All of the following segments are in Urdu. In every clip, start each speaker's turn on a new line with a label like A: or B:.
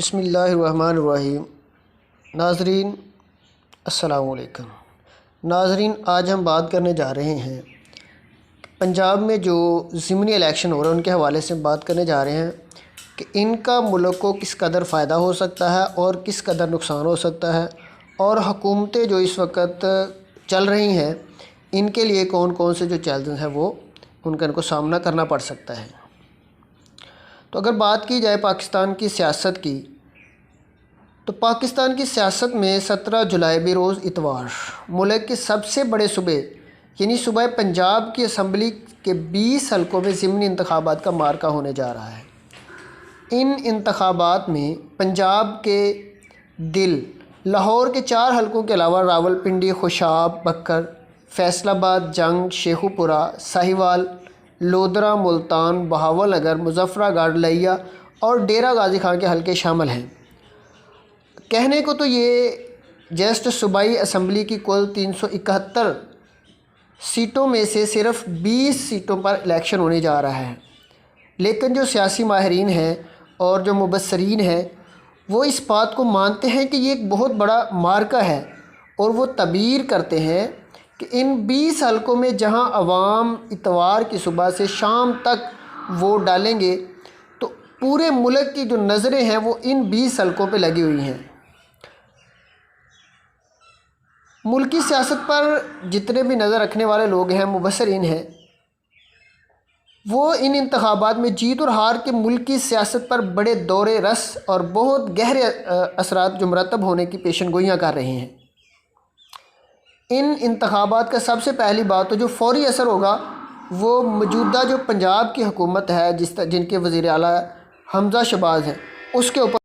A: بسم اللہ الرحمن الرحیم۔ ناظرین السلام علیکم۔ ناظرین، آج ہم بات کرنے جا رہے ہیں پنجاب میں جو ضمنی الیکشن ہو رہے ہیں ان کے حوالے سے بات کرنے جا رہے ہیں کہ ان کا ملک کو کس قدر فائدہ ہو سکتا ہے اور کس قدر نقصان ہو سکتا ہے، اور حکومتیں جو اس وقت چل رہی ہیں ان کے لیے کون کون سے جو چیلنج ہیں وہ ان کو سامنا کرنا پڑ سکتا ہے۔ تو اگر بات کی جائے پاکستان کی سیاست کی، تو پاکستان کی سیاست میں 17 جولائی بروز اتوار ملک کے سب سے بڑے صوبے یعنی صوبہ پنجاب کی اسمبلی کے 20 حلقوں میں ضمنی انتخابات کا مارکہ ہونے جا رہا ہے۔ ان انتخابات میں پنجاب کے دل لاہور کے 4 حلقوں کے علاوہ راولپنڈی، خوشاب، بکر، فیصل آباد، جنگ، شیخو پورہ، ساہیوال، لودھرا، ملتان، بہاول نگر، مظفر گڑھ، لیا اور ڈیرہ غازی خان کے حلقے شامل ہیں۔ کہنے کو تو یہ جسٹ صوبائی اسمبلی کی کل 371 سیٹوں میں سے صرف 20 سیٹوں پر الیکشن ہونے جا رہا ہے، لیکن جو سیاسی ماہرین ہیں اور جو مبصرین ہیں وہ اس بات کو مانتے ہیں کہ یہ ایک بہت بڑا مارکہ ہے، اور وہ تعبیر کرتے ہیں کہ ان 20 حلقوں میں جہاں عوام اتوار کی صبح سے شام تک ووٹ ڈالیں گے تو پورے ملک کی جو نظریں ہیں وہ ان 20 حلقوں پہ لگی ہوئی ہیں۔ ملکی سیاست پر جتنے بھی نظر رکھنے والے لوگ ہیں، مبصرین ہیں، وہ ان انتخابات میں جیت اور ہار کے ملکی سیاست پر بڑے دور رس اور بہت گہرے اثرات جو مرتب ہونے کی پیشن گوئیاں کر رہے ہیں۔ ان انتخابات کا سب سے پہلی بات تو جو فوری اثر ہوگا وہ موجودہ جو پنجاب کی حکومت ہے جن کے وزیر اعلیٰ حمزہ شہباز ہیں اس کے اوپر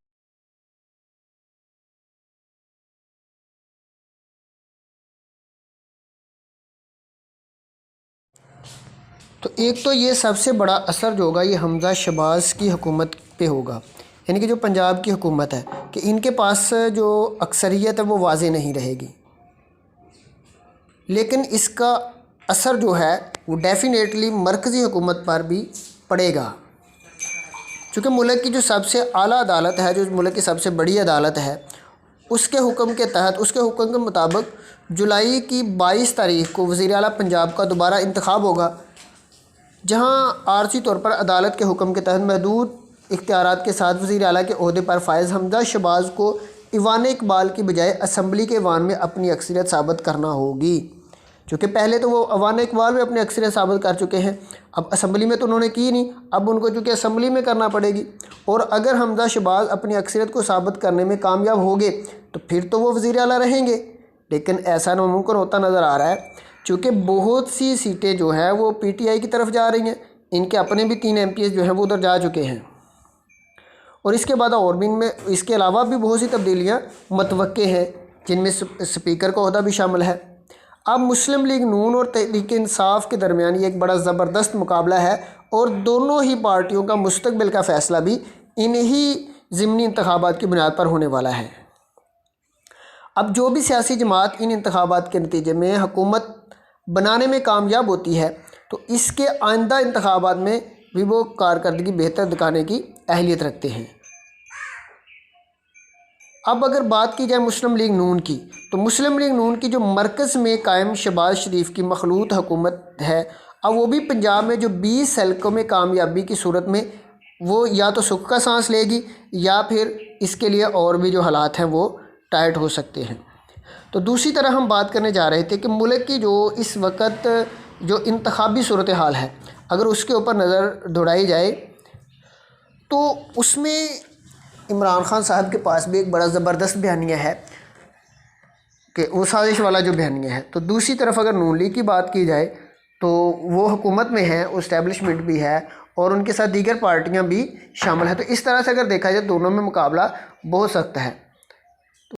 A: تو ایک تو یہ سب سے بڑا اثر جو ہوگا یہ حمزہ شہباز کی حکومت پہ ہوگا، یعنی کہ جو پنجاب کی حکومت ہے کہ ان کے پاس جو اکثریت ہے وہ واضح نہیں رہے گی، لیکن اس کا اثر جو ہے وہ ڈیفینیٹلی مرکزی حکومت پر بھی پڑے گا، چونکہ ملک کی جو سب سے اعلیٰ عدالت ہے، جو ملک کی سب سے بڑی عدالت ہے، اس کے حکم کے تحت، اس کے حکم کے مطابق جولائی کی 22 تاریخ کو وزیر اعلیٰ پنجاب کا دوبارہ انتخاب ہوگا، جہاں عارضی طور پر عدالت کے حکم کے تحت محدود اختیارات کے ساتھ وزیر اعلیٰ کے عہدے پر فائز حمزہ شہباز کو ایوان اقبال کی بجائے اسمبلی کے ایوان میں اپنی اکثریت ثابت کرنا ہوگی، چونکہ پہلے تو وہ ایوان اقبال میں اپنی اکثریت ثابت کر چکے ہیں، اب اسمبلی میں تو انہوں نے کی نہیں، اب ان کو چونکہ اسمبلی میں کرنا پڑے گی، اور اگر حمزہ شہباز اپنی اکثریت کو ثابت کرنے میں کامیاب ہو گئے تو پھر تو وہ وزیر اعلیٰ رہیں گے، لیکن ایسا ناممکن ہوتا نظر آ رہا ہے، چونکہ بہت سی سیٹیں جو ہیں وہ پی ٹی آئی کی طرف جا رہی ہیں، ان کے اپنے بھی 3 ایم پی ایس جو ہیں وہ ادھر جا چکے ہیں، اور اس کے بعد اور بھی ان میں اس کے علاوہ بھی بہت سی تبدیلیاں متوقع ہیں، جن میں سپیکر کا عہدہ بھی شامل ہے۔ اب مسلم لیگ نون اور تحریک انصاف کے درمیان یہ ایک بڑا زبردست مقابلہ ہے، اور دونوں ہی پارٹیوں کا مستقبل کا فیصلہ بھی انہی ضمنی انتخابات کی بنیاد پر ہونے والا ہے۔ اب جو بھی سیاسی جماعت ان انتخابات کے نتیجے میں حکومت بنانے میں کامیاب ہوتی ہے تو اس کے آئندہ انتخابات میں بھی وہ کارکردگی بہتر دکھانے کی اہلیت رکھتے ہیں۔ اب اگر بات کی جائے مسلم لیگ نون کی، تو مسلم لیگ نون کی جو مرکز میں قائم شہباز شریف کی مخلوط حکومت ہے، اب وہ بھی پنجاب میں جو 20 حلقوں میں کامیابی کی صورت میں وہ یا تو سکھ کا سانس لے گی یا پھر اس کے لیے اور بھی جو حالات ہیں وہ ٹائٹ ہو سکتے ہیں۔ تو دوسری طرح ہم بات کرنے جا رہے تھے کہ ملک کی جو اس وقت جو انتخابی صورتحال ہے اگر اس کے اوپر نظر دوڑائی جائے تو اس میں عمران خان صاحب کے پاس بھی ایک بڑا زبردست بیانیہ ہے کہ وہ سازش والا جو بیانیہ ہے، تو دوسری طرف اگر نون لیگ کی بات کی جائے تو وہ حکومت میں ہے، اسٹیبلشمنٹ بھی ہے، اور ان کے ساتھ دیگر پارٹیاں بھی شامل ہیں، تو اس طرح سے اگر دیکھا جائے دونوں میں مقابلہ بہت سخت ہے۔